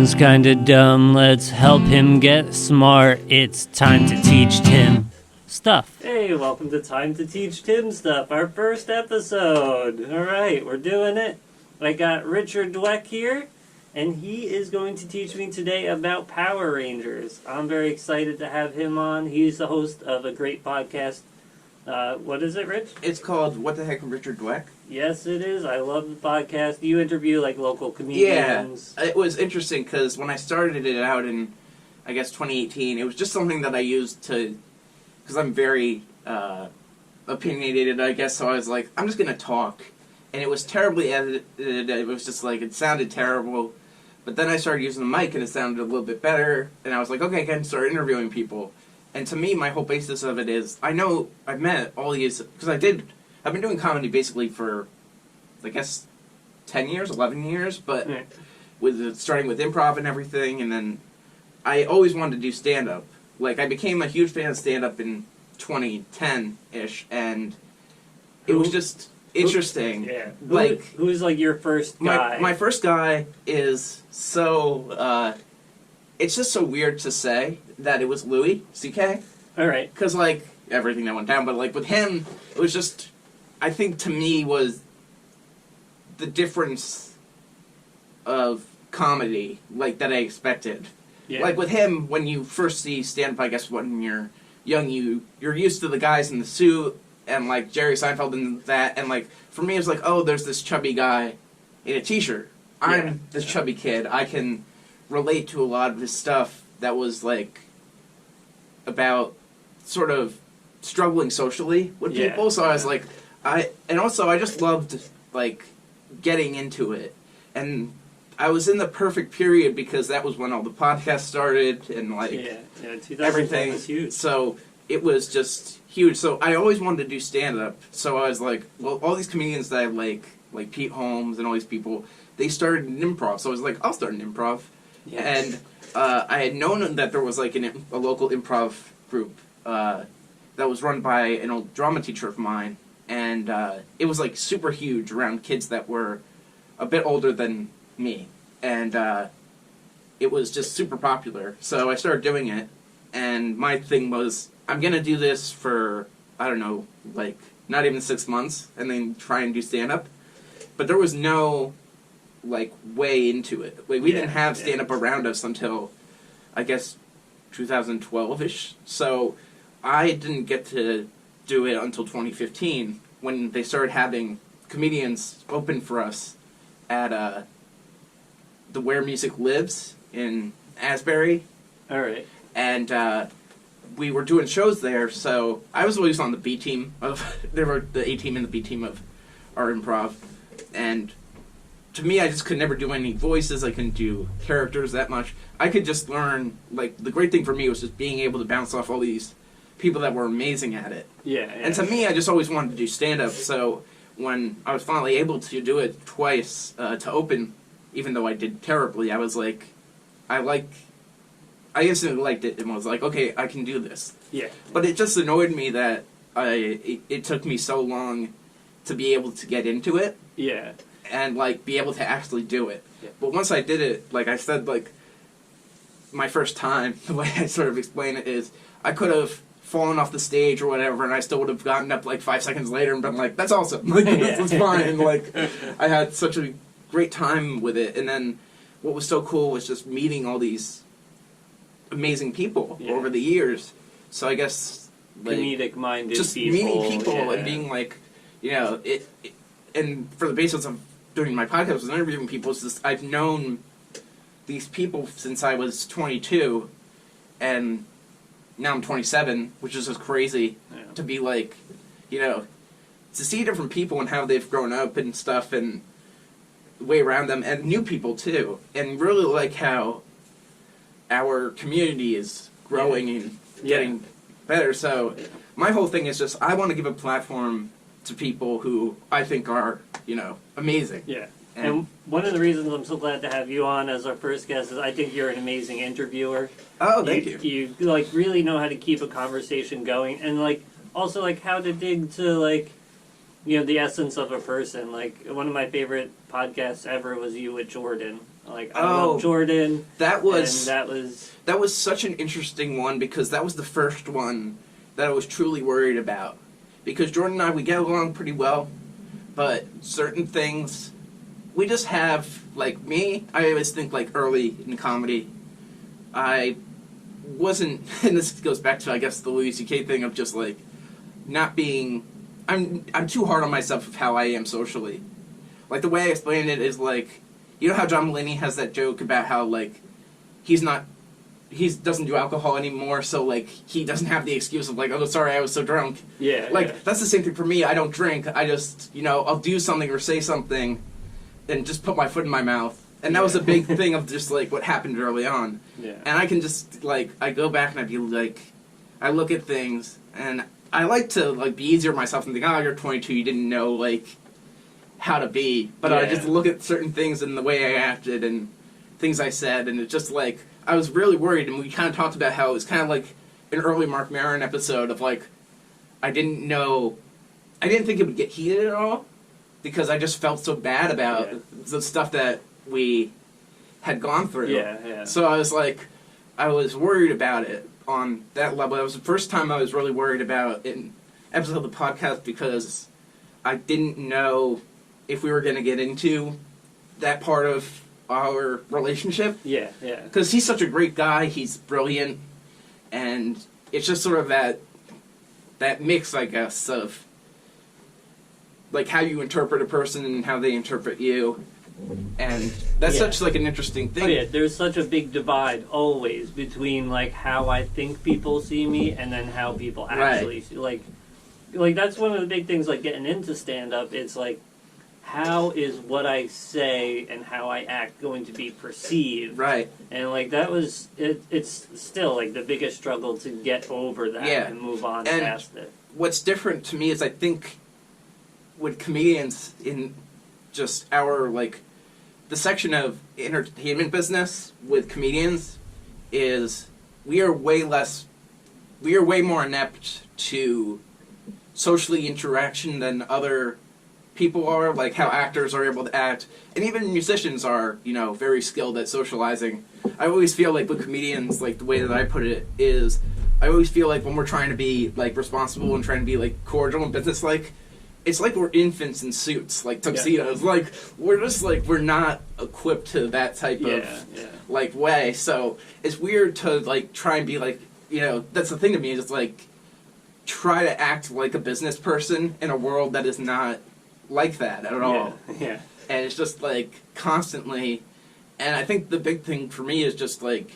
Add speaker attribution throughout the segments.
Speaker 1: Tim's kinda dumb, let's help him get smart. It's time to teach Tim stuff. Hey, welcome to Time to Teach Tim Stuff, our first episode. Alright, we're doing it. I got Richard Dweck here, and he is going to teach me today about Power Rangers. I'm very excited to have him on. He's the host of a great podcast. What is it, Rich?
Speaker 2: It's called What the Heck, Richard Dweck?
Speaker 1: Yes, it is. I love the podcast. You interview, like, local comedians.
Speaker 2: Yeah, it was interesting because when I started it out in, I guess, 2018, it was just something that I used to, because I'm very opinionated, I guess, so I was like, I'm just going to talk. And it was terribly edited. It was just like, it sounded terrible. But then I started using the mic and it sounded a little bit better. And I was like, okay, I can start interviewing people. And to me, my whole basis of it is, I know I've met all these, because I've been doing comedy basically for, I guess, 10 years, 11 years, but starting with improv and everything, and then I always wanted to do stand-up. Like, I became a huge fan of stand-up in 2010-ish, and it was just interesting.
Speaker 1: Yeah.
Speaker 2: Like,
Speaker 1: who's like your first guy?
Speaker 2: My first guy is so, it's just so weird to say that it was Louis C.K.
Speaker 1: Alright.
Speaker 2: Because, like, everything that went down, but, like, with him, it was just, I think, to me, was the difference of comedy, like, that I expected.
Speaker 1: Yeah.
Speaker 2: Like, with him, when you first see stand-up, I guess, when you're young, you're used to the guys in the suit, and, like, Jerry Seinfeld and that, and, like, for me, it was like, oh, there's this chubby guy in a t-shirt. I'm this chubby kid. I can relate to a lot of his stuff that was, like, about sort of struggling socially with people, so I was like, and also I just loved, like, getting into it, and I was in the perfect period because that was when all the podcasts started, and, like,
Speaker 1: 2010 was huge.
Speaker 2: So it was just huge, so I always wanted to do stand-up, so I was like, well, all these comedians that I like Pete Holmes and all these people, they started an improv, so I was like, I'll start an improv. Yes. And I had known that there was, like, a local improv group that was run by an old drama teacher of mine, and it was, like, super huge around kids that were a bit older than me, and it was just super popular, so I started doing it, and my thing was, I'm gonna do this for, I don't know, like, not even 6 months, and then try and do stand-up, but there was no, like, way into it. Like, we didn't have stand-up around us until, I guess, 2012-ish, so I didn't get to do it until 2015, when they started having comedians open for us at the Where Music Lives in Asbury.
Speaker 1: Alright.
Speaker 2: And we were doing shows there, so I was always on the B team of, there were the A team and the B team of our improv, and to me, I just could never do any voices, I couldn't do characters that much. I could just learn, like, the great thing for me was just being able to bounce off all these people that were amazing at it.
Speaker 1: Yeah.
Speaker 2: And to me, I just always wanted to do stand-up, so when I was finally able to do it twice to open, even though I did terribly, I was like, I instantly liked it and was like, okay, I can do this.
Speaker 1: Yeah.
Speaker 2: But it just annoyed me that it took me so long to be able to get into it.
Speaker 1: Yeah.
Speaker 2: And, like, be able to actually do it.
Speaker 1: Yeah.
Speaker 2: But once I did it, like I said, like, my first time, the way I sort of explain it is, I could have fallen off the stage or whatever, and I still would have gotten up, like, 5 seconds later and been like, that's awesome. Like, that's fine. Like, I had such a great time with it. And then what was so cool was just meeting all these amazing people over the years. So I guess, like,
Speaker 1: comedic-minded
Speaker 2: just
Speaker 1: people.
Speaker 2: Meeting people and being like, you know, and for the basis of doing my podcast and interviewing people, it's just, I've known these people since I was 22, and now I'm 27, which is just crazy to be like, you know, to see different people and how they've grown up and stuff, and the way around them, and new people too, and really like how our community is growing and getting better. So my whole thing is just, I want to give a platform to people who I think are, you know, amazing.
Speaker 1: Yeah. And one of the reasons I'm so glad to have you on as our first guest is I think you're an amazing interviewer.
Speaker 2: Oh, thank you.
Speaker 1: You, like, really know how to keep a conversation going, and, like, also, like, how to dig to, like, the essence of a person. Like, one of my favorite podcasts ever was you with Jordan. Like, I love Jordan.
Speaker 2: That was such an interesting one, because that was the first one that I was truly worried about. Because Jordan and I, we get along pretty well, but certain things, we just have, like me, I always think, like, early in comedy, I wasn't, and this goes back to, I guess, the Louis C.K. thing of just, like, not being, I'm too hard on myself of how I am socially. Like, the way I explain it is, like, you know how John Mulaney has that joke about how, like, he doesn't do alcohol anymore, so, like, he doesn't have the excuse of, like, oh, sorry, I was so drunk.
Speaker 1: Yeah.
Speaker 2: Like, that's the same thing for me. I don't drink. I just, I'll do something or say something and just put my foot in my mouth. And that was a big thing of just, like, what happened early on.
Speaker 1: Yeah.
Speaker 2: And I can just, like, I go back and I be like, I look at things, and I like to, like, be easier on myself and think, oh, you're 22, you didn't know, like, how to be. But I just look at certain things and the way I acted and things I said, and it's just, like, I was really worried, and we kind of talked about how it was kind of like an early Marc Maron episode of, like, I didn't think it would get heated at all, because I just felt so bad about the stuff that we had gone through.
Speaker 1: Yeah.
Speaker 2: So I was like, I was worried about it on that level. That was the first time I was really worried about an episode of the podcast, because I didn't know if we were going to get into that part of our relationship.
Speaker 1: Yeah.
Speaker 2: Because he's such a great guy, he's brilliant, and it's just sort of that mix, I guess, of, like, how you interpret a person and how they interpret you. And that's such, like, an interesting thing.
Speaker 1: Oh, yeah, there's such a big divide always between, like, how I think people see me and then how people actually see. Like, that's one of the big things, like, getting into stand-up. It's, like, how is what I say and how I act going to be perceived?
Speaker 2: Right.
Speaker 1: And, like, that was, it's still, like, the biggest struggle to get over that and move on past it.
Speaker 2: What's different to me is, I think, with comedians in just our, like, the section of entertainment business with comedians is we are way more inept to socially interaction than other people are, like how actors are able to act, and even musicians are, very skilled at socializing. I always feel like with comedians, like, the way that I put it is, I always feel like when we're trying to be, like, responsible and trying to be, like, cordial and business-like, it's like we're infants in suits, like tuxedos. Yeah. Like, we're just, like, we're not equipped to that type of, like, way. So it's weird to, like, try and be, like, that's the thing to me, is, like, try to act like a business person in a world that is not like that at all.
Speaker 1: Yeah.
Speaker 2: And it's just, like, constantly, and I think the big thing for me is just, like,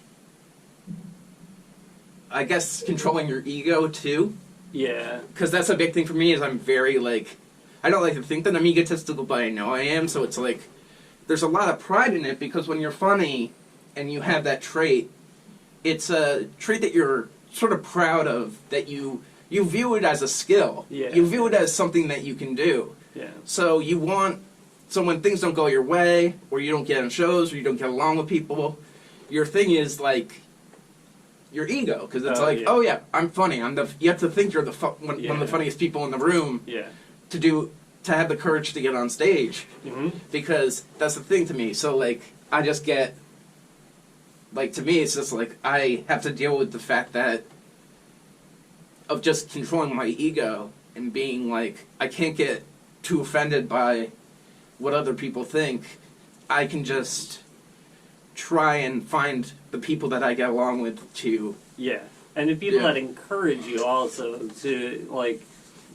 Speaker 2: I guess controlling your ego, too.
Speaker 1: Yeah.
Speaker 2: Because that's a big thing for me, is I'm very, like, I don't like to think that I'm egotistical, but I know I am, so it's, like, there's a lot of pride in it, because when you're funny and you have that trait, it's a trait that you're sort of proud of, that you view it as a skill.
Speaker 1: Yeah.
Speaker 2: You view it as something that you can do.
Speaker 1: Yeah.
Speaker 2: So when things don't go your way, or you don't get on shows, or you don't get along with people, your thing is, like, your ego, because it's oh yeah, I'm funny. You have to think you're one of the funniest people in the room.
Speaker 1: Yeah.
Speaker 2: To have the courage to get on stage, because that's the thing to me. So, like, I just get, like, to me, it's just like I have to deal with the fact that of just controlling my ego and being like, I can't get too offended by what other people think. I can just try and find the people that I get along with to...
Speaker 1: Yeah, and the people that encourage you also to, like...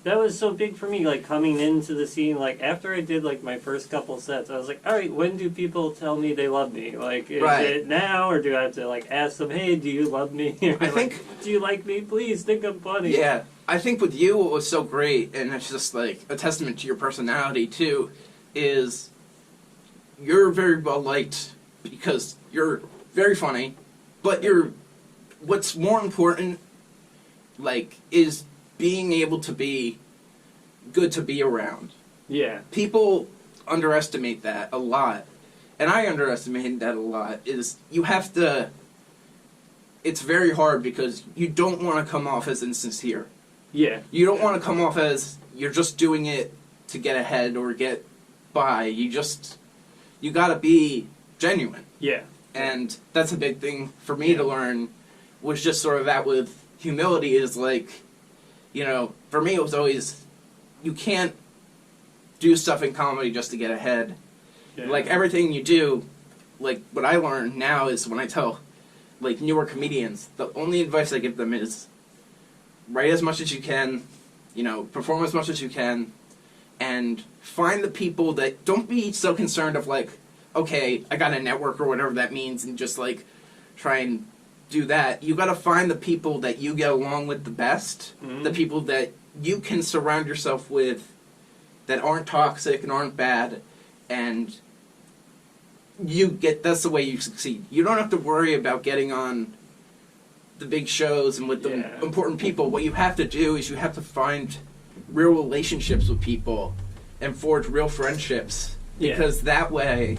Speaker 1: That was so big for me, like, coming into the scene, like, after I did, like, my first couple sets, I was like, alright, when do people tell me they love me? Like, is it now, or do I have to, like, ask them, hey, do you love me? I think... Do you like me? Please, think I'm funny.
Speaker 2: Yeah, I think with you, what was so great, and it's just, like, a testament to your personality, too, is you're very well liked because you're very funny, but what's more important, like, is being able to be good to be around.
Speaker 1: Yeah.
Speaker 2: People underestimate that a lot, and I underestimated that a lot, is you have to... It's very hard because you don't want to come off as insincere.
Speaker 1: Yeah.
Speaker 2: You don't want to come off as you're just doing it to get ahead or get by. You gotta be genuine.
Speaker 1: Yeah.
Speaker 2: And that's a big thing for me to learn, was just sort of that with humility is like, you know, for me it was always, you can't do stuff in comedy just to get ahead. Yeah. Like everything you do, like what I learn now is when I tell like newer comedians, the only advice I give them is write as much as you can, you know, perform as much as you can, and find the people that, don't be so concerned of like, okay, I got a network or whatever that means, and just like try and do that. You got to find the people that you get along with the best, the people that you can surround yourself with that aren't toxic and aren't bad, and that's the way you succeed. You don't have to worry about getting on the big shows and with the important people. What you have to do is you have to find real relationships with people and forge real friendships, because that way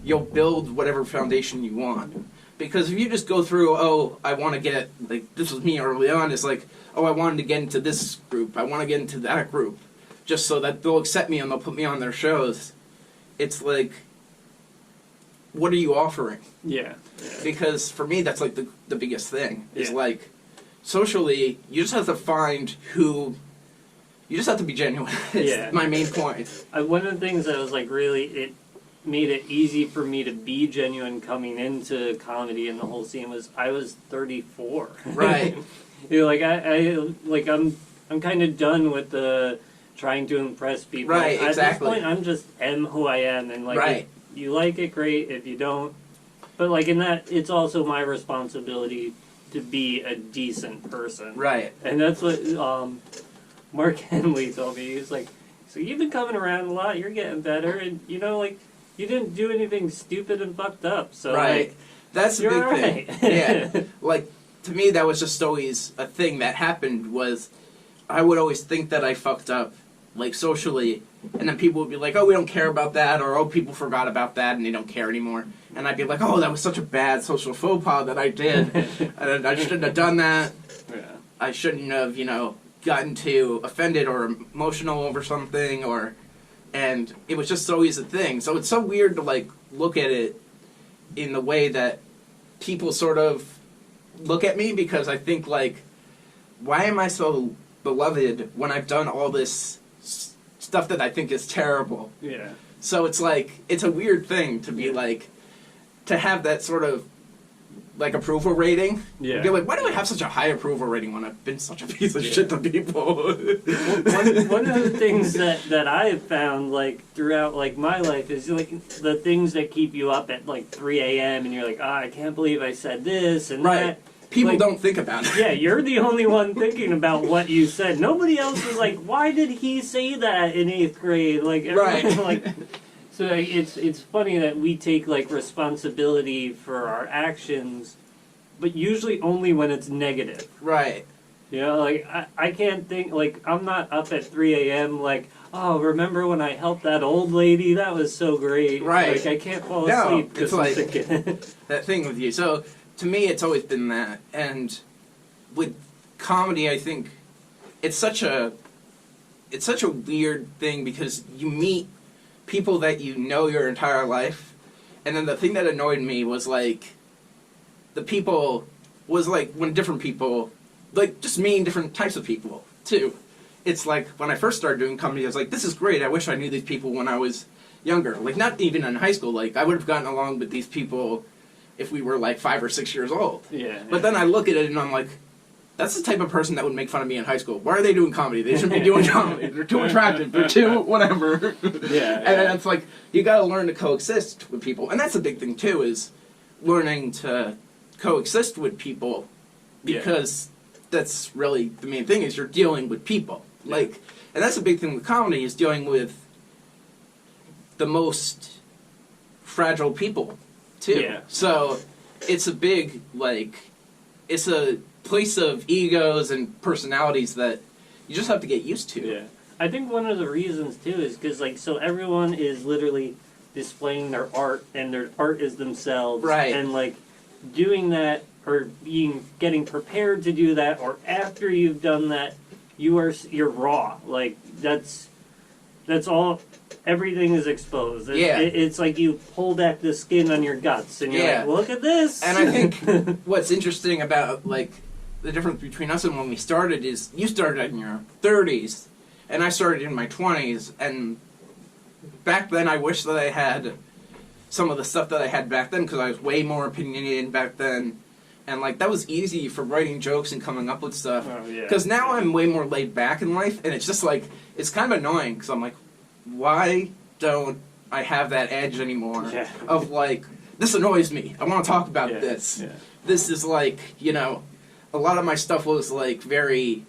Speaker 2: you'll build whatever foundation you want. Because if you just go through, oh, I want to get, like, this was me early on, it's like, oh, I wanted to get into this group, I want to get into that group, just so that they'll accept me and they'll put me on their shows. It's like, what are you offering? Yeah. Because for me, that's like the biggest thing, is like, socially, you just have to find who, you just have to be genuine. It's my main point.
Speaker 1: One of the things that was like really, it made it easy for me to be genuine coming into comedy and the whole scene was I was 34.
Speaker 2: Right.
Speaker 1: You know, like I'm kind of done with the trying to impress people.
Speaker 2: Right, exactly.
Speaker 1: At this point, I'm just am who I am, and like if you like it, great. If you don't, but like in that, it's also my responsibility to be a decent person.
Speaker 2: Right.
Speaker 1: And that's what Mark Henley told me. He was like, so you've been coming around a lot. You're getting better, and you know, like, you didn't do anything stupid and fucked up. So like,
Speaker 2: that's the big
Speaker 1: right.
Speaker 2: thing. Yeah. Like, to me, that was just always a thing that happened, was I would always think that I fucked up, like, socially, and then people would be like, oh, we don't care about that, or oh, people forgot about that and they don't care anymore. And I'd be like, oh, that was such a bad social faux pas that I did. And I shouldn't have done that. Yeah. I shouldn't have, you know, gotten too offended or emotional over something, and it was just always a thing. So it's so weird to, like, look at it in the way that people sort of look at me, because I think, like, why am I so beloved when I've done all this stuff that I think is terrible? Yeah. So it's like, it's a weird thing to be like, to have that sort of, like, approval rating. Yeah. Be like, why do I have such a high approval rating when I've been such a piece of shit to people?
Speaker 1: One of the things that I have found, like, throughout, like, my life is, like, the things that keep you up at, like, 3 a.m. and you're like, oh, I can't believe I said this and that.
Speaker 2: People
Speaker 1: like,
Speaker 2: don't think about it.
Speaker 1: Yeah, you're the only one thinking about what you said. Nobody else is like, why did he say that in 8th grade? Like, like, so it's funny that we take, like, responsibility for our actions, but usually only when it's negative.
Speaker 2: Right.
Speaker 1: You know, like, I can't think, like, I'm not up at 3 a.m. like, oh, remember when I helped that old lady? That was so great.
Speaker 2: Right.
Speaker 1: Like, I can't fall asleep.
Speaker 2: No, it's like that thing with you. So, to me, it's always been that. And with comedy, I think it's such a weird thing, because you meet people that you know your entire life, and then the thing that annoyed me was, like, the people was, like, when different people, like, just meeting different types of people, too. It's like, when I first started doing comedy, I was like, this is great, I wish I knew these people when I was younger. Like, not even in high school, like, I would have gotten along with these people if we were, like, 5 or 6 years old. Yeah. But then I look at it and I'm like, that's the type of person that would make fun of me in high school. Why are they doing comedy? They shouldn't be doing comedy. They're too attractive. They're too whatever. Yeah. And it's like, you got to learn to coexist with people. And that's the big thing, too, is learning to coexist with people, because that's really the main thing, is you're dealing with people. Like, and that's the big thing with comedy, is dealing with the most fragile people, too. Yeah. So it's a big, like, it's a place of egos and personalities that you just have to get used to.
Speaker 1: Yeah. I think one of the reasons, too, is because, like, so everyone is literally displaying their art, and their art is themselves.
Speaker 2: Right.
Speaker 1: And, like, doing that, or getting prepared to do that, or after you've done that, you're raw. Like, that's, That's all. Everything is exposed. It's like you pull back the skin on your guts, and you're like, look at this.
Speaker 2: And I think what's interesting about, like, the difference between us and when we started is you started in your 30s, and I started in my 20s, and back then I wish that I had some of the stuff that I had back then, because I was way more opinionated back then. And, like, that was easy for writing jokes and coming up with stuff. Because now I'm way more laid back in life, and it's just, like, it's kind of annoying, because I'm like, why don't I have that edge anymore? Of, like, this annoys me. I want to talk about this. This is, like, you know, a lot of my stuff was, like, very,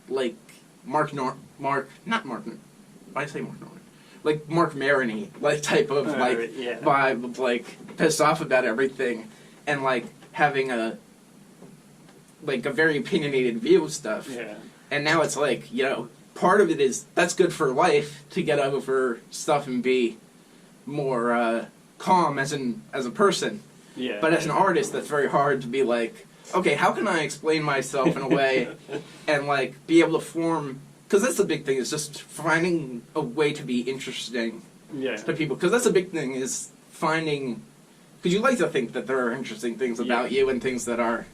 Speaker 2: like, not Mark Norman. Why did I say Mark Norman? Like, Marc Maron-y, like, type of, like, vibe of, like, pissed off about everything. And, like, having a very opinionated view of stuff. And now it's like, you know, part of it is that's good for life to get over stuff and be more calm as a person. But as an artist, that's very hard to be like, okay, how can I explain myself in a way and, like, be able to form, because that's the big thing, is just finding a way to be interesting to people. Because that's the big thing, is finding, because you like to think that there are interesting things about you and things that are.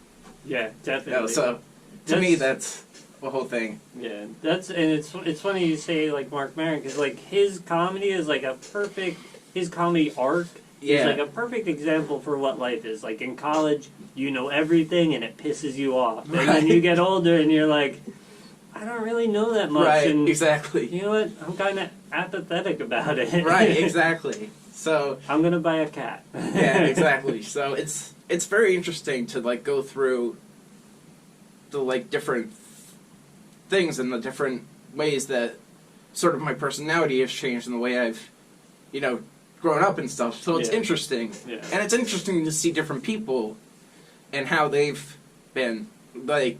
Speaker 1: Definitely.
Speaker 2: You know, so to me, that's the whole thing.
Speaker 1: And it's funny you say, like, Marc Maron, because, like, his comedy is like his comedy arc is like a perfect example for what life is. Like, in college, you know everything and it pisses you off. And then you get older and you're like, I don't really know that much. And
Speaker 2: exactly.
Speaker 1: You know what? I'm kind of apathetic about it.
Speaker 2: Exactly. So
Speaker 1: I'm gonna buy a cat.
Speaker 2: Exactly. So it's very interesting to, like, go through the, like, different things and the different ways that sort of my personality has changed and the way I've, you know, grown up and stuff. So it's interesting. And it's interesting to see different people and how they've been. Like,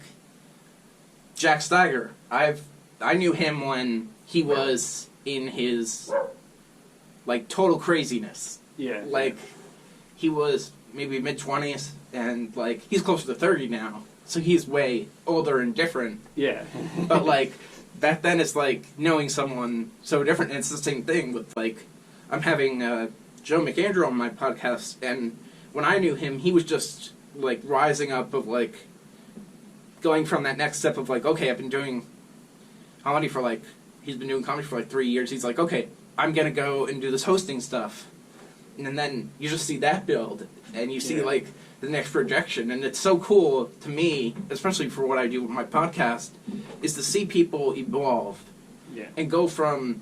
Speaker 2: Jack Steiger. I knew him when he was in his, like, total craziness. Like, he was maybe mid-20s, and, like, he's closer to 30 now, so he's way older and different. But, like, back then it's like knowing someone so different, and it's the same thing with, like, I'm having Joe McAndrew on my podcast, and when I knew him, he was just, like, rising up of, like, going from that next step of, like, okay, I've been doing comedy for, like, he's been doing comedy for, like, 3 years. He's like, okay, I'm gonna go and do this hosting stuff. And then you just see that build, and you see, like, the next projection. And it's so cool to me, especially for what I do with my podcast, is to see people evolve and go from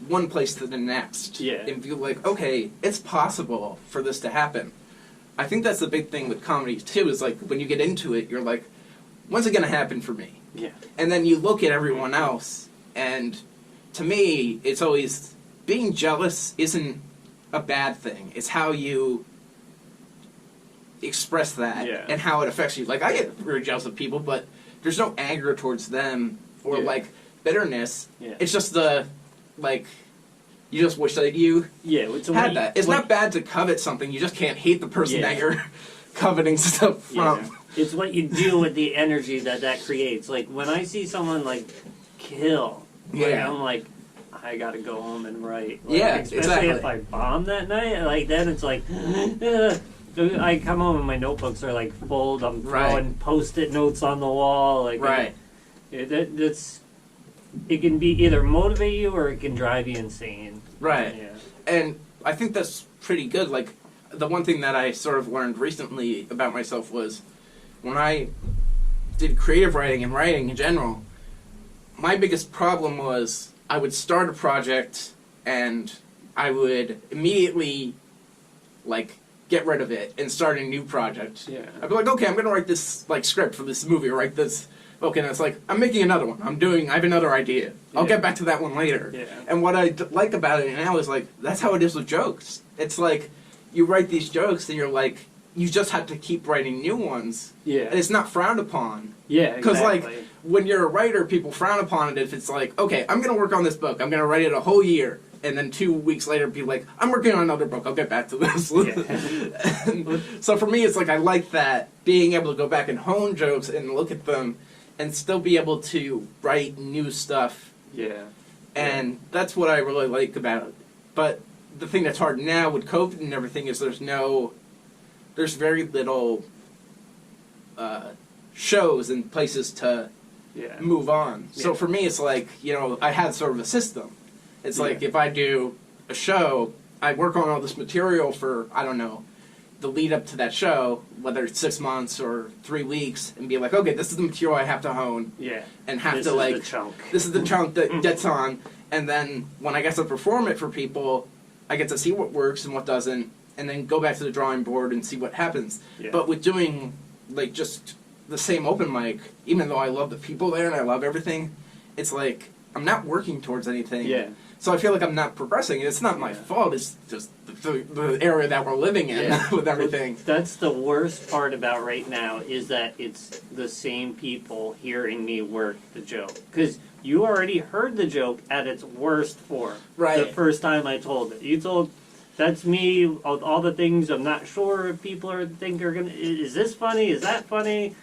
Speaker 2: one place to the next. And feel like, okay, it's possible for this to happen. I think that's the big thing with comedy, too, is, like, when you get into it, you're like, when's it going to happen for me? And then you look at everyone else, and to me, it's always, being jealous isn't a bad thing. It's how you express that and how it affects you. Like, I get very jealous of people, but there's no anger towards them or, like, bitterness. It's just the, like, you just wish that you had that. It's not bad to covet something. You just can't hate the person that you're coveting stuff from.
Speaker 1: It's what you do with the energy that creates. Like, when I see someone, like, kill, like, I'm like, I gotta go home and write. Like, especially if I bomb that night, like, then it's like, I come home and my notebooks are, like, full. I'm throwing Post-it notes on the wall. Like, it can be either motivate you or it can drive you insane.
Speaker 2: And I think that's pretty good. Like, the one thing that I sort of learned recently about myself was when I did creative writing and writing in general, my biggest problem was I would start a project and I would immediately, like, get rid of it and start a new project. I'd be like, okay, I'm going to write this, like, script for this movie or write this book, and it's like, I'm making another one. I have another idea. I'll get back to that one later. And what I like about it now is, like, that's how it is with jokes. It's like, you write these jokes and you're like, you just have to keep writing new ones. And it's not frowned upon. Because, like, when you're a writer, people frown upon it if it's like, okay, I'm going to work on this book. I'm going to write it a whole year. And then 2 weeks later, be like, I'm working on another book. I'll get back to this. So for me, it's like, I like that, being able to go back and hone jokes and look at them and still be able to write new stuff And that's what I really like about it. But the thing that's hard now with COVID and everything is there's very little shows and places to move on. So for me, it's like, I had sort of a system. It's like if I do a show, I work on all this material for, I don't know, the lead up to that show, whether it's 6 months or 3 weeks, and be like, okay, this is the material I have to hone.
Speaker 1: Yeah.
Speaker 2: And have
Speaker 1: this
Speaker 2: to, like,
Speaker 1: is the chunk.
Speaker 2: This is the chunk that gets on. And then when I get to perform it for people, I get to see what works and what doesn't, and then go back to the drawing board and see what happens.
Speaker 1: Yeah.
Speaker 2: But with doing, like, just the same open mic, even though I love the people there and I love everything, it's like, I'm not working towards anything.
Speaker 1: Yeah.
Speaker 2: So I feel like I'm not progressing. It's not my fault. It's just the area that we're living in with everything.
Speaker 1: That's the worst part about right now, is that it's the same people hearing me work the joke. Because you already heard the joke at its worst form.
Speaker 2: Right.
Speaker 1: The first time I told it. You told, that's me, all the things I'm not sure if people are gonna, is this funny, is that funny?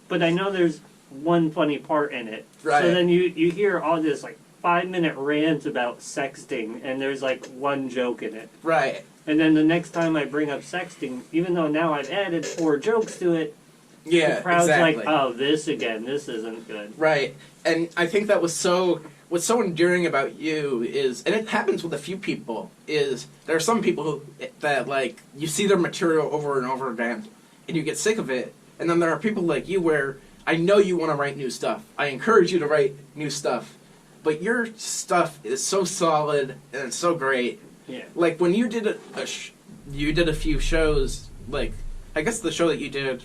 Speaker 1: But I know there's one funny part in it.
Speaker 2: Right.
Speaker 1: So then you hear all this, like, 5-minute rant about sexting, and there's like one joke in it.
Speaker 2: Right.
Speaker 1: And then the next time I bring up sexting, even though now I've added 4 jokes to it, the crowd's like, oh, this again, this isn't good.
Speaker 2: Right. And I think that what's so endearing about you is, and it happens with a few people, is there are some people that, like, you see their material over and over again, and you get sick of it, and then there are people like you where I know you want to write new stuff. I encourage you to write new stuff. But your stuff is so solid and it's so great.
Speaker 1: Yeah.
Speaker 2: Like when you did you did a few shows. Like I guess the show that you did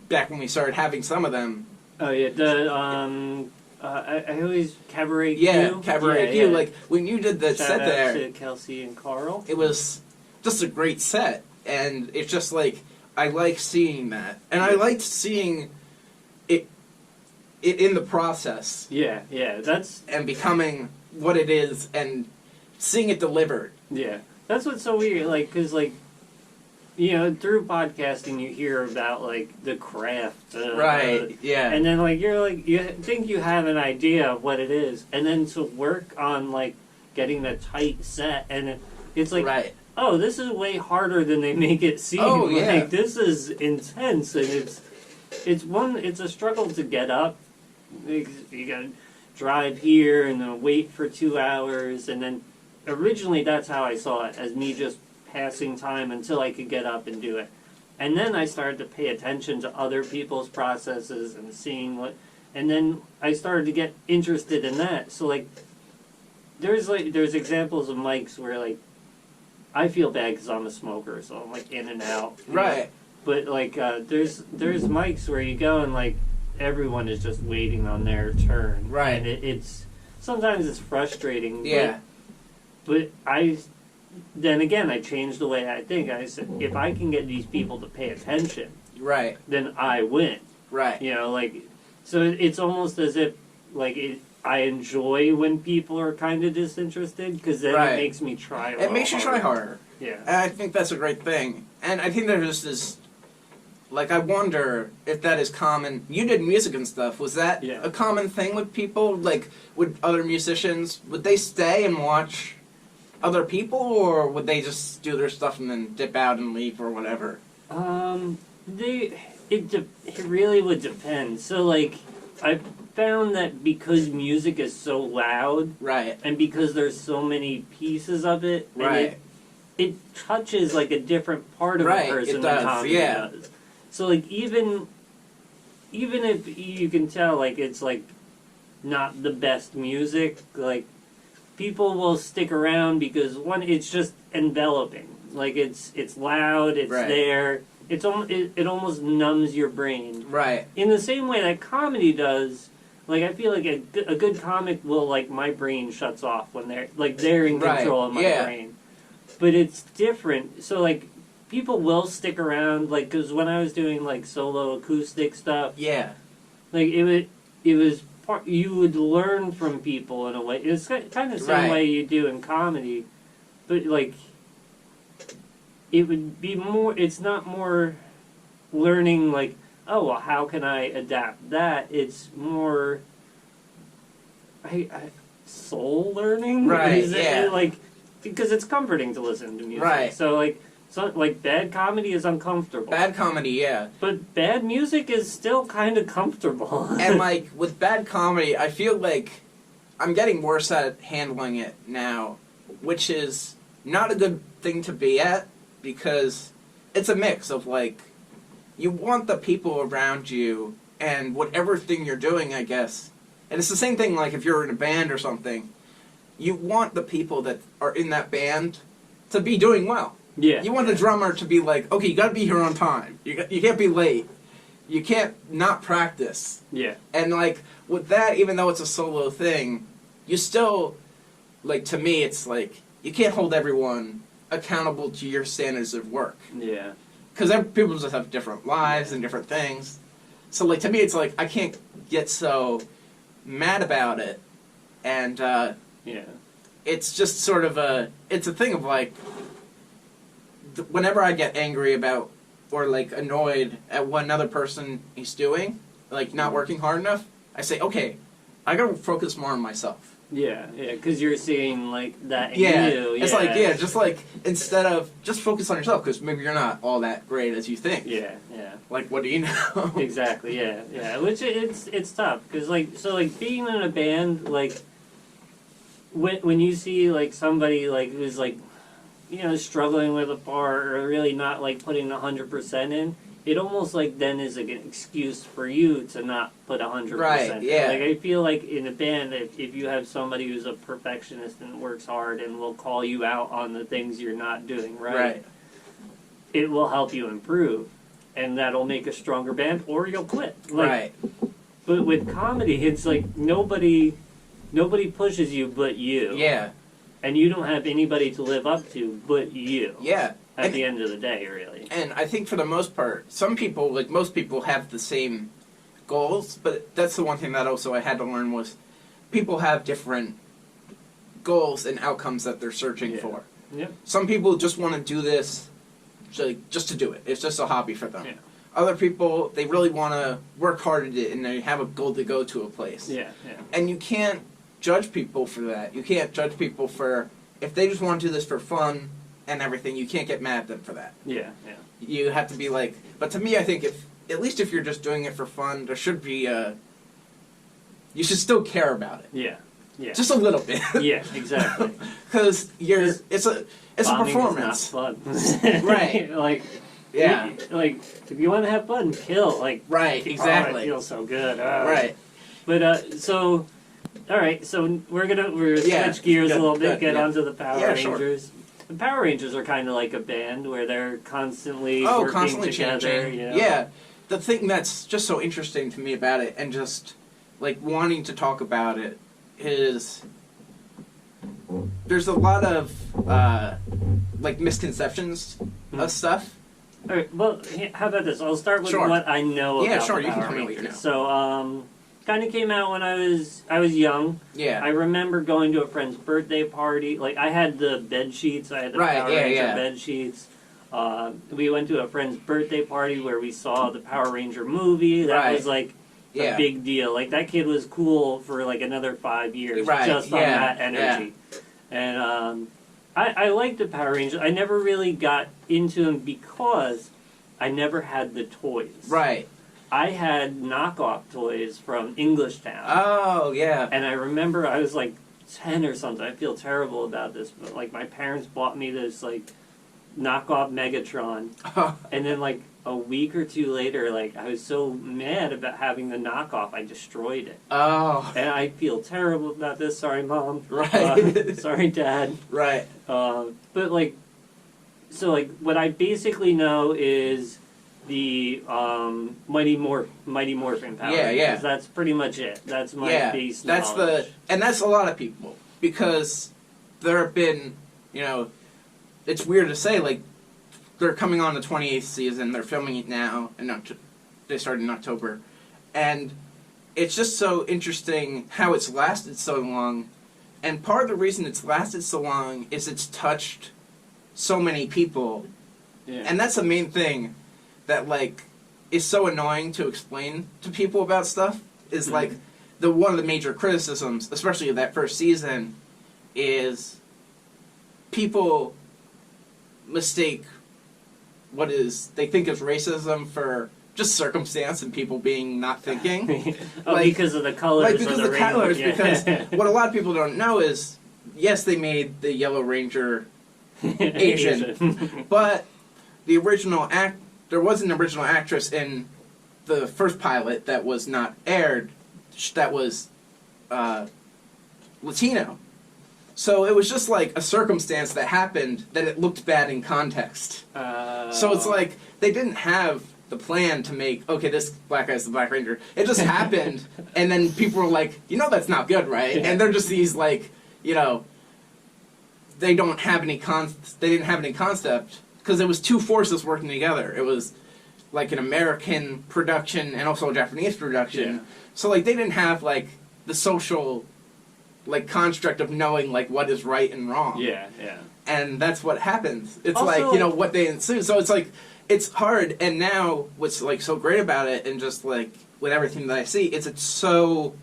Speaker 2: back when we started having some of them.
Speaker 1: Oh yeah, the I always Cabaret Q.
Speaker 2: Yeah, Cabaret Q.
Speaker 1: Yeah.
Speaker 2: Like when you did that
Speaker 1: Shout
Speaker 2: set
Speaker 1: out
Speaker 2: there,
Speaker 1: to Kelsey and Carl.
Speaker 2: it was just a great set, and it's just like I like seeing that, and I liked seeing it in the process.
Speaker 1: Yeah, that's
Speaker 2: and becoming what it is and seeing it delivered.
Speaker 1: Yeah, that's what's so weird. Like, cause like, through podcasting you hear about like the craft,
Speaker 2: right? Yeah,
Speaker 1: and then like you're like you think you have an idea of what it is, and then to work on like getting the tight set, and it's like,
Speaker 2: right.
Speaker 1: Oh, this is way harder than they make it seem.
Speaker 2: Oh yeah,
Speaker 1: like this is intense, and it's a struggle to get up. You gotta drive here and then wait for 2 hours, and then originally that's how I saw it, as me just passing time until I could get up and do it. And then I started to pay attention to other people's processes and seeing and then I started to get interested in that. So like there's examples of mics where like I feel bad because I'm a smoker, so I'm like in and out.
Speaker 2: Right.
Speaker 1: But like there's mics where you go and like everyone is just waiting on their turn.
Speaker 2: Right.
Speaker 1: And it's sometimes it's frustrating.
Speaker 2: Yeah.
Speaker 1: But then again, I changed the way I think. I said, if I can get these people to pay attention,
Speaker 2: right,
Speaker 1: then I win.
Speaker 2: Right.
Speaker 1: So it's almost as if I enjoy when people are kind of disinterested, because then it makes me try harder.
Speaker 2: It makes you try harder.
Speaker 1: Yeah.
Speaker 2: And I think that's a great thing. And I think there's this, like, I wonder if that is common. You did music and stuff. Was that a common thing with people? Like, with other musicians? Would they stay and watch other people, or would they just do their stuff and then dip out and leave or whatever?
Speaker 1: It really would depend. So, like, I found that because music is so loud,
Speaker 2: right,
Speaker 1: and because there's so many pieces of it,
Speaker 2: right,
Speaker 1: it touches like a different part of a person.
Speaker 2: It does,
Speaker 1: does. So, like, even if you can tell, like, it's like not the best music, like, people will stick around because one, it's just enveloping. Like, it's loud, it's there. It almost numbs your brain.
Speaker 2: Right.
Speaker 1: In the same way that comedy does. Like, I feel like a good comic will, like, my brain shuts off when they're in control of my brain. But it's different. So, like, people will stick around, like, because when I was doing, like, solo acoustic stuff, like, it was part, you would learn from people in a way. It's kind of the same way you do in comedy, but, like, it would be more, it's not more learning, like, oh, well, how can I adapt that? It's more, soul learning.
Speaker 2: Right,
Speaker 1: Is
Speaker 2: yeah.
Speaker 1: it, like, because it's comforting to listen to music.
Speaker 2: Right.
Speaker 1: So, like bad comedy is uncomfortable.
Speaker 2: Bad comedy, yeah.
Speaker 1: But bad music is still kind of comfortable.
Speaker 2: And, like, with bad comedy, I feel like I'm getting worse at handling it now, which is not a good thing to be at, because it's a mix of, like, you want the people around you and whatever thing you're doing, I guess. And it's the same thing, like, if you're in a band or something. You want the people that are in that band to be doing well.
Speaker 1: Yeah.
Speaker 2: You want the drummer to be like, okay, you gotta be here on time. You can't be late. You can't not practice.
Speaker 1: Yeah.
Speaker 2: And, like, with that, even though it's a solo thing, you still, like, to me, it's like, you can't hold everyone accountable to your standards of work.
Speaker 1: Yeah.
Speaker 2: Because people just have different lives and different things. So, like, to me, it's like, I can't get so mad about it. And,
Speaker 1: Yeah.
Speaker 2: it's just sort of it's a thing of, like, whenever I get angry about, or, like, annoyed at what another person is doing, like, not working hard enough, I say, okay, I gotta focus more on myself.
Speaker 1: Yeah, because you're seeing, like, that in
Speaker 2: Yeah,
Speaker 1: you.
Speaker 2: it's like, just like, instead of, just focus on yourself, because maybe you're not all that great as you think.
Speaker 1: Yeah.
Speaker 2: Like, what do you know?
Speaker 1: Exactly, yeah. Which, it's tough, because, like, so, like, being in a band, like, when you see, like, somebody, like, who's, like, you know, struggling with a part, or really not, like, putting 100% in, it almost, like, then is, like, an excuse for you to not put 100%.
Speaker 2: Right, yeah.
Speaker 1: Like, I feel like in a band, if you have somebody who's a perfectionist and works hard and will call you out on the things you're not doing right, it will help you improve. And that'll make a stronger band, or you'll quit. Like,
Speaker 2: Right.
Speaker 1: But with comedy, it's like nobody pushes you but you.
Speaker 2: Yeah.
Speaker 1: And you don't have anybody to live up to but you.
Speaker 2: Yeah.
Speaker 1: At the end of the day, really.
Speaker 2: And I think for the most part, some people, like most people, have the same goals, but that's the one thing that also I had to learn was people have different goals and outcomes that they're searching for.
Speaker 1: Yep.
Speaker 2: Some people just want to do this just to do it. It's just a hobby for them.
Speaker 1: Yeah.
Speaker 2: Other people, they really want to work hard at it and they have a goal to go to a place.
Speaker 1: Yeah.
Speaker 2: And you can't judge people for that. You can't judge people for, if they just want to do this for fun and everything, you can't get mad at them for that.
Speaker 1: Yeah.
Speaker 2: You have to be like, but to me, I think at least if you're just doing it for fun, there should be you should still care about it.
Speaker 1: Yeah.
Speaker 2: Just a little bit.
Speaker 1: Yeah, exactly.
Speaker 2: Because it's a performance.
Speaker 1: Is not fun.
Speaker 2: Right.
Speaker 1: Like,
Speaker 2: yeah.
Speaker 1: Like, if you want to have fun, kill. Like,
Speaker 2: right, exactly.
Speaker 1: Oh, it feels so good.
Speaker 2: Right.
Speaker 1: But, so, all right, so we're switch gears a little bit, get onto the Power Rangers.
Speaker 2: Sure.
Speaker 1: The Power Rangers are kind of like a band where they're constantly working together.
Speaker 2: Changing.
Speaker 1: You know?
Speaker 2: Yeah. The thing that's just so interesting to me about it, and just, like, wanting to talk about it, is there's a lot of, like, misconceptions of stuff.
Speaker 1: All right, well, how about this? I'll start with what I know about the
Speaker 2: you can
Speaker 1: Power
Speaker 2: tell me what
Speaker 1: Rangers.
Speaker 2: you know.
Speaker 1: So, kind of came out when I was young.
Speaker 2: Yeah.
Speaker 1: I remember going to a friend's birthday party. Like, I had the bed sheets. I had the Power Ranger bed sheets. We went to a friend's birthday party where we saw the Power Ranger movie. That was, like, a big deal. Like, that kid was cool for, like, another 5 years just on that energy. And, I liked the Power Rangers. I never really got into them because I never had the toys.
Speaker 2: Right.
Speaker 1: I had knockoff toys from Englishtown.
Speaker 2: Oh, yeah.
Speaker 1: And I remember I was like 10 or something. I feel terrible about this, but like my parents bought me this like knockoff Megatron. And then like a week or two later, like I was so mad about having the knockoff, I destroyed it.
Speaker 2: Oh.
Speaker 1: And I feel terrible about this. Sorry, Mom.
Speaker 2: Right.
Speaker 1: Sorry, Dad.
Speaker 2: Right.
Speaker 1: But like, so like what I basically know is the Mighty Morphin Power.
Speaker 2: Yeah.
Speaker 1: That's pretty much it. That's my base knowledge.
Speaker 2: And that's a lot of people, because there have been, you know, it's weird to say, like, they're coming on the 28th season, they're filming it now, and they started in October, and it's just so interesting how it's lasted so long, and part of the reason it's lasted so long is it's touched so many people, and that's the main thing that, like, is so annoying to explain to people about stuff, is, like, one of the major criticisms, especially of that first season, is people mistake what they think is racism for just circumstance and people being not thinking.
Speaker 1: Because of the colors.
Speaker 2: Like, because of the colors,
Speaker 1: yeah.
Speaker 2: because what a lot of people don't know is, yes, they made the Yellow Ranger Asian, but there was an original actress in the first pilot that was not aired that was Latino. So it was just like a circumstance that happened that it looked bad in context. So it's like they didn't have the plan to make, okay, this black guy's the Black Ranger. It just happened, and then people were like, that's not good, right?
Speaker 1: Yeah.
Speaker 2: And they're just these like, they didn't have any concept because it was two forces working together. It was like an American production and also a Japanese production.
Speaker 1: Yeah.
Speaker 2: So like they didn't have like the social like construct of knowing like what is right and wrong.
Speaker 1: Yeah.
Speaker 2: And that's what happens. It's
Speaker 1: also,
Speaker 2: like, what they ensue. So it's like, it's hard. And now what's like so great about it, and just like with everything that I see, it's so,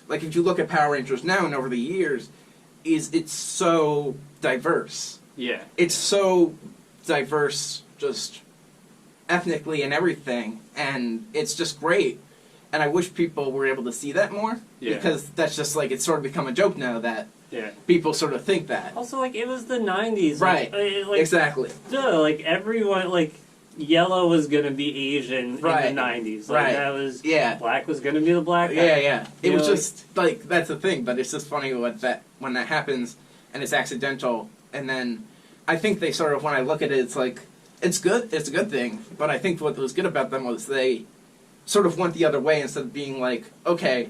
Speaker 2: like if you look at Power Rangers now and over the years, it's so diverse.
Speaker 1: Yeah.
Speaker 2: It's so diverse just ethnically and everything. And it's just great. And I wish people were able to see that more.
Speaker 1: Yeah.
Speaker 2: Because that's just like, it's sort of become a joke now that people sort of think that.
Speaker 1: Also, like, it was the 90s.
Speaker 2: Right.
Speaker 1: Like,
Speaker 2: exactly.
Speaker 1: Duh, like, everyone, like, yellow was going to be Asian in the 90s. Like, that was, black was going to be the black guy.
Speaker 2: Yeah. It was just, like, that's the thing, but it's just funny when that happens, and it's accidental, and then I think they sort of, when I look at it, it's like, it's good, it's a good thing, but I think what was good about them was they sort of went the other way instead of being like, okay,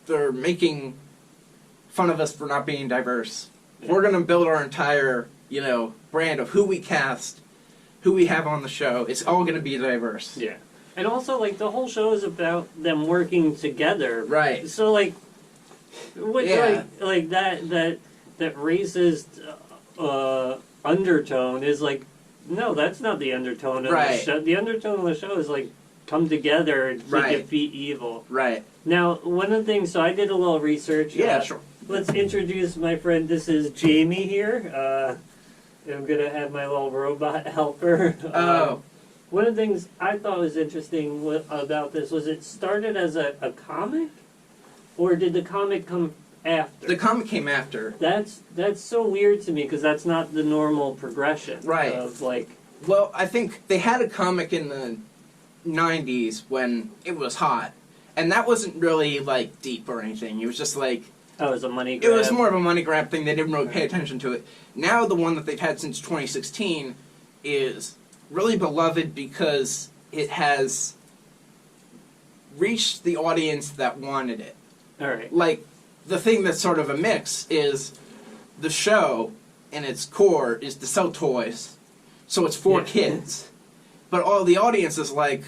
Speaker 2: they're making fun of us for not being diverse. Yeah. We're going to build our entire, brand of who we cast, who we have on the show. It's all going to be diverse.
Speaker 1: Yeah. And also, like, the whole show is about them working together.
Speaker 2: Right.
Speaker 1: So, like, like that racist undertone is like, no, that's not the undertone of the show. The undertone of the show is like, come together to defeat evil. Right. Now, one of the things, so I did a little research.
Speaker 2: Yeah, sure.
Speaker 1: Let's introduce my friend. This is Jamie here. I'm going to have my little robot helper. One of the things I thought was interesting about this was it started as a comic? Or did the comic come after?
Speaker 2: The comic came after.
Speaker 1: That's so weird to me because that's not the normal progression.
Speaker 2: Right.
Speaker 1: Of like.
Speaker 2: Well, I think they had a comic in the 90s when it was hot, and that wasn't really like deep or anything. It was just like,
Speaker 1: it was a money grab.
Speaker 2: It was more of a money grab thing. They didn't really pay attention to it. Now the one that they've had since 2016 is really beloved because it has reached the audience that wanted it.
Speaker 1: All right.
Speaker 2: Like, the thing that's sort of a mix is the show in its core is to sell toys, so it's for kids. But all the audience is like,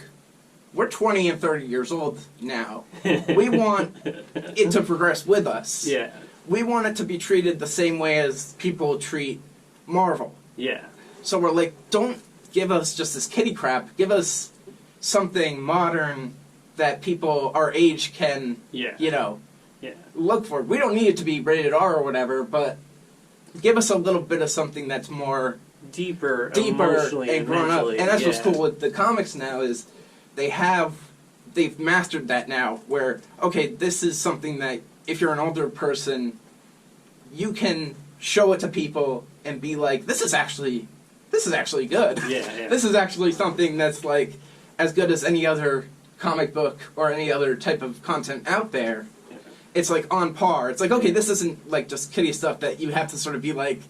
Speaker 2: we're 20 and 30 years old now. We want it to progress with us. Yeah. We want it to be treated the same way as people treat Marvel. Yeah. So we're like, don't give us just this kiddie crap. Give us something modern that people our age can, look for. We don't need it to be rated R or whatever, but give us a little bit of something that's more
Speaker 1: deeper
Speaker 2: and grown up. And that's what's cool with the comics now is they've mastered that now where, okay, this is something that if you're an older person, you can show it to people and be like, this is actually good. Yeah. This is actually something that's like as good as any other comic book or any other type of content out there. Yeah. It's like on par. It's like, okay, this isn't like just kiddie stuff that you have to sort of be like,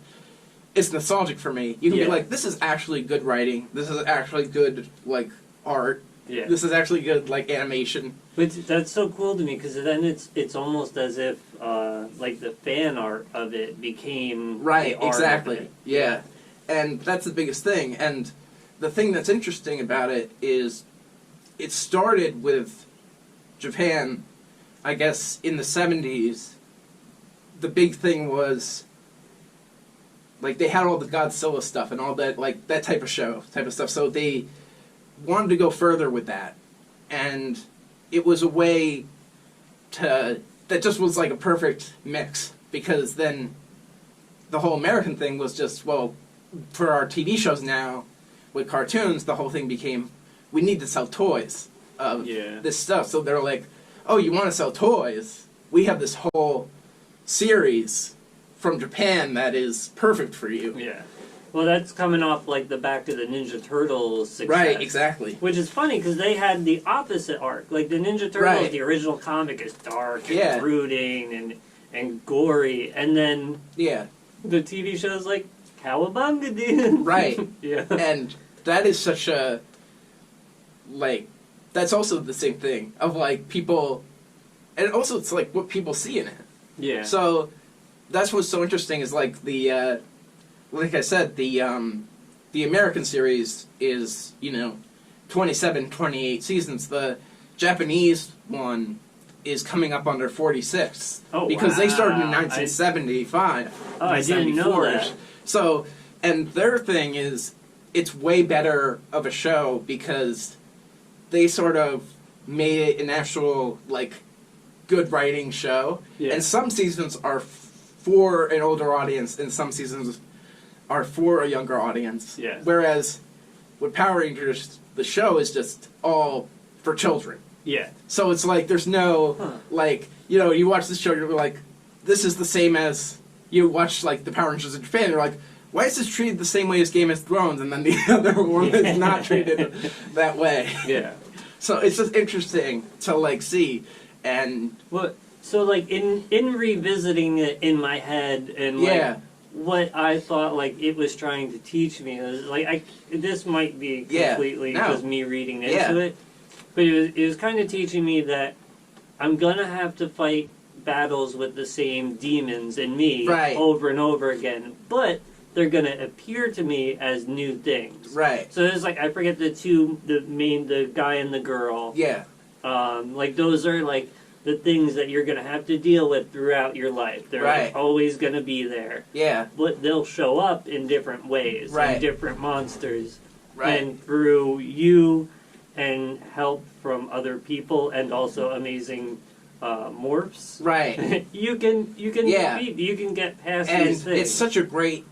Speaker 2: it's nostalgic for me. You can be like, this is actually good writing. This is actually good, like, art. Yeah. This is actually good, like, animation.
Speaker 1: But that's so cool to me, because then it's almost as if, like, the fan art of it became
Speaker 2: right,
Speaker 1: the art
Speaker 2: exactly.
Speaker 1: of it.
Speaker 2: Yeah. And that's the biggest thing. And the thing that's interesting about it is it started with Japan, I guess, in the 70s. The big thing was, like, they had all the Godzilla stuff and all that, like, that type of stuff. So they wanted to go further with that. And it was a way to that just was like a perfect mix, because then the whole American thing was just, well, for our TV shows now, with cartoons, the whole thing became, we need to sell toys of this stuff. So they're like, oh, you want to sell toys? We have this whole series from Japan that is perfect for you.
Speaker 1: Yeah. Well, that's coming off like the Back to the Ninja Turtles success.
Speaker 2: Right, exactly.
Speaker 1: Which is funny because they had the opposite arc. Like the Ninja Turtles, the original comic is dark and brooding and gory, and then the TV show's like Cowabunga, dude.
Speaker 2: Right.
Speaker 1: Yeah.
Speaker 2: And that is such a, like, that's also the same thing of like people, and also it's like what people see in it.
Speaker 1: Yeah.
Speaker 2: So that's what's so interesting is like the. Like I said, the American series is, 27, 28 seasons. The Japanese one is coming up on their 46th.
Speaker 1: Oh,
Speaker 2: because they started in 1975.
Speaker 1: I didn't know that.
Speaker 2: So, and their thing is, it's way better of a show because they sort of made it an actual, like, good writing show. Yeah. And some seasons are for an older audience, and some seasons are for a younger audience.
Speaker 1: Yeah.
Speaker 2: Whereas with Power Rangers, the show is just all for children.
Speaker 1: Yeah.
Speaker 2: So it's like there's no like you watch this show, you're like, this is the same as you watch like the Power Rangers in Japan. You're like, why is this treated the same way as Game of Thrones? And then the other one is not treated that way.
Speaker 1: Yeah.
Speaker 2: So it's just interesting to like see and
Speaker 1: so like in revisiting it in my head and like what I thought like it was trying to teach me was like this might be completely just me reading into it, but it was kind of teaching me that I'm gonna have to fight battles with the same demons in me over and over again, but they're gonna appear to me as new things. Right. So there's like I forget the guy and the girl. Yeah. Like those are like the things that you're going to have to deal with throughout your life. They're always going to be there. Yeah. But they'll show up in different ways. And different monsters. Right. And through you and help from other people and also amazing morphs. Right. you can defeat, you can get past these things.
Speaker 2: It's such a great